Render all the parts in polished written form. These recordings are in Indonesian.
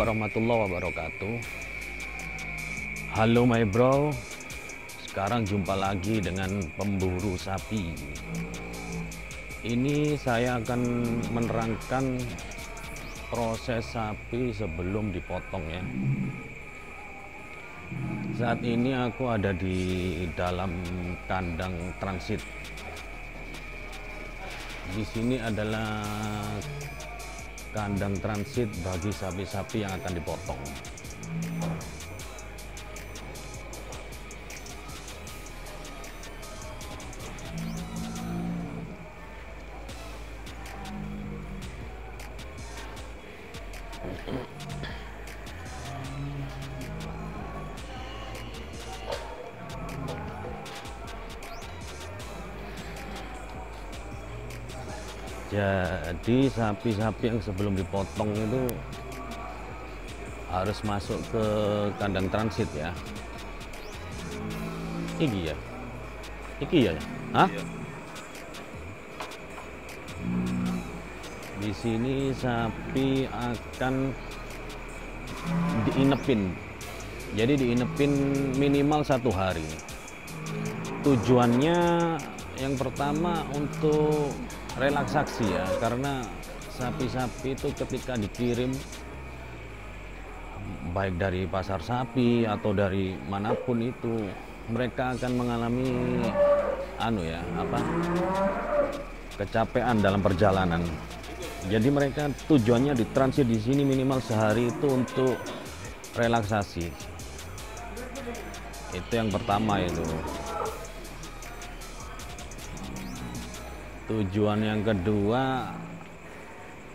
warahmatullahi wabarakatuh. Halo my bro, sekarang jumpa lagi dengan pemburu sapi. Ini saya akan menerangkan proses sapi sebelum dipotong ya. Saat ini aku ada di dalam kandang transit. Di sini adalah kandang transit bagi sapi-sapi yang akan dipotong. Jadi sapi-sapi yang sebelum dipotong itu harus masuk ke kandang transit ya. Iki ya, iki ya, hah? Di sini sapi akan diinepin. Jadi diinepin minimal 1 hari. Tujuannya yang pertama untuk relaksasi ya, karena sapi-sapi itu ketika dikirim baik dari pasar sapi atau dari manapun itu, mereka akan mengalami kecapean dalam perjalanan. Jadi mereka tujuannya ditransit di sini minimal sehari itu untuk relaksasi. Itu yang pertama itu. Tujuan yang kedua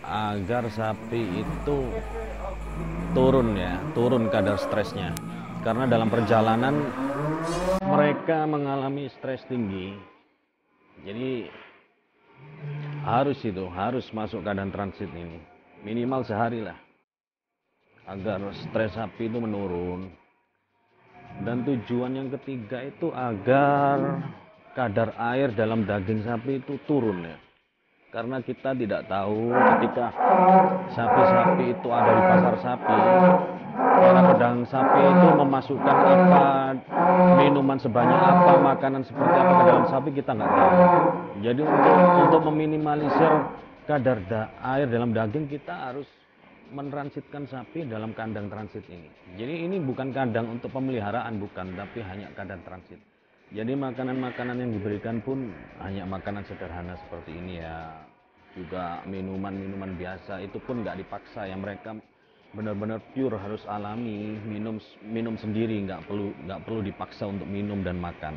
agar sapi itu turun kadar stresnya. Karena dalam perjalanan mereka mengalami stres tinggi. Jadi harus masuk keadaan transit ini. Minimal sehari lah. Agar stres sapi itu menurun. Dan tujuan yang ketiga itu agar kadar air dalam daging sapi itu turun ya. Karena kita tidak tahu ketika sapi-sapi itu ada di pasar sapi, para pedagang sapi itu memasukkan apa, minuman sebanyak apa, makanan seperti apa ke dalam sapi, kita nggak tahu. Jadi untuk meminimalisir kadar air dalam daging, kita harus mentransitkan sapi dalam kandang transit ini. Jadi ini bukan kandang untuk pemeliharaan, bukan, tapi hanya kandang transit. Jadi makanan-makanan yang diberikan pun hanya makanan sederhana seperti ini ya. Juga minuman-minuman biasa itu pun nggak dipaksa ya, mereka benar-benar pure, harus alami, minum sendiri, nggak perlu dipaksa untuk minum dan makan.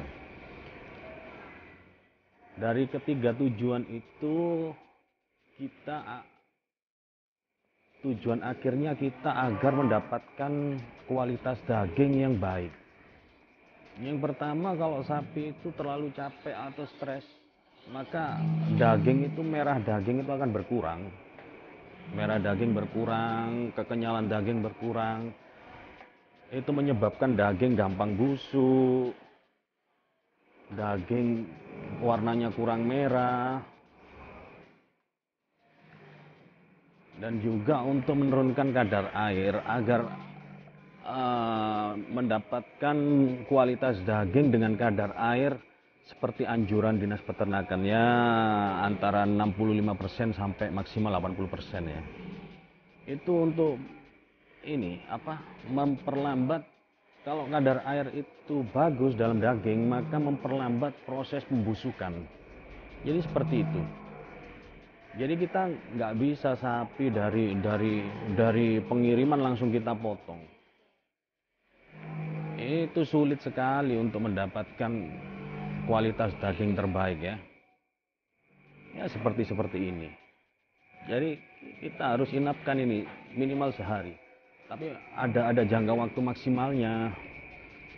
Dari ketiga tujuan itu tujuan akhirnya kita agar mendapatkan kualitas daging yang baik. Yang pertama, kalau sapi itu terlalu capek atau stres, maka merah daging itu akan berkurang. Merah daging berkurang, kekenyalan daging berkurang. Itu menyebabkan daging gampang busuk, daging warnanya kurang merah. Dan juga untuk menurunkan kadar air agar mendapatkan kualitas daging dengan kadar air seperti anjuran Dinas Peternakan ya, antara 65% sampai maksimal 80% ya. Itu untuk memperlambat, kalau kadar air itu bagus dalam daging, maka memperlambat proses pembusukan. Jadi seperti itu. Jadi kita nggak bisa sapi dari pengiriman langsung kita potong. Itu sulit sekali untuk mendapatkan kualitas daging terbaik ya. Ya seperti ini. Jadi kita harus inapkan ini minimal sehari. Tapi ada jangka waktu maksimalnya.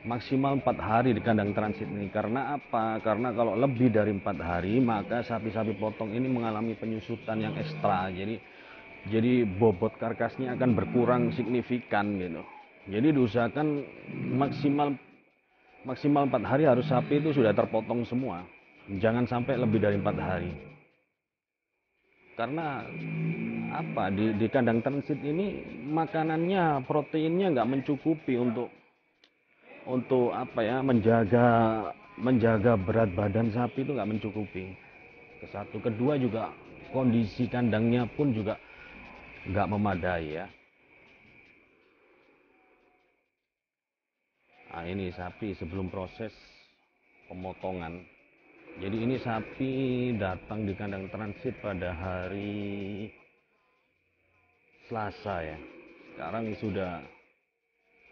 Maksimal 4 hari di kandang transit ini. Karena apa? Karena kalau lebih dari 4 hari, maka sapi-sapi potong ini mengalami penyusutan yang ekstra. Jadi bobot karkasnya akan berkurang signifikan gitu. Jadi diusahakan maksimal 4 hari harus sapi itu sudah terpotong semua. Jangan sampai lebih dari 4 hari. Karena apa di kandang transit ini makanannya, proteinnya nggak mencukupi untuk apa ya, menjaga berat badan sapi itu nggak mencukupi. Ke satu, kedua juga kondisi kandangnya pun juga nggak memadai ya. Nah, ini sapi sebelum proses pemotongan. Jadi ini sapi datang di kandang transit pada hari Selasa ya. Sekarang sudah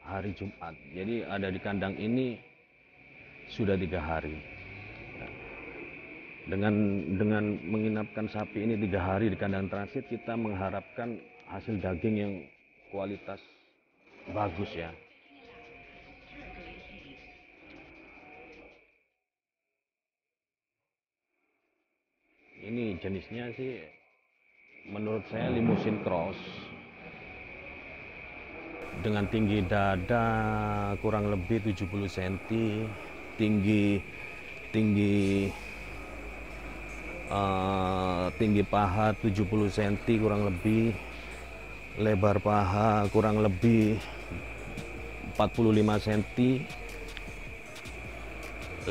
hari Jumat. Jadi ada di kandang ini sudah 3 hari. Dengan menginapkan sapi ini 3 hari di kandang transit, kita mengharapkan hasil daging yang kualitas bagus ya. Ini jenisnya sih menurut saya limusin cross, dengan tinggi dada kurang lebih 70 cm, tinggi tinggi tinggi paha 70 cm kurang lebih, lebar paha kurang lebih 45 cm,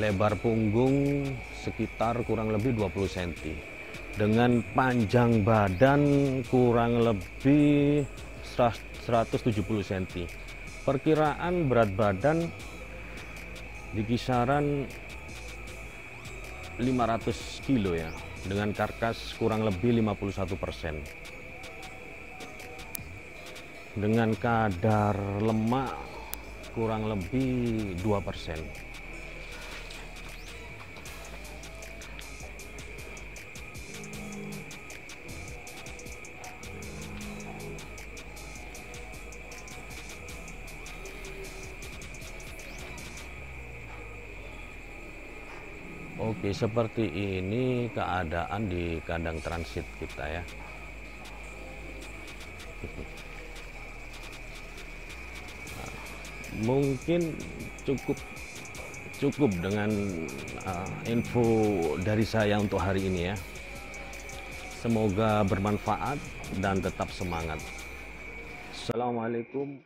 lebar punggung sekitar kurang lebih 20 cm, dengan panjang badan kurang lebih 170 cm. Perkiraan berat badan di kisaran 500 kilo ya, dengan karkas kurang lebih 51%, dengan kadar lemak kurang lebih 2%. Oke, seperti ini keadaan di kandang transit kita ya. Mungkin cukup dengan info dari saya untuk hari ini ya. Semoga bermanfaat dan tetap semangat. Assalamualaikum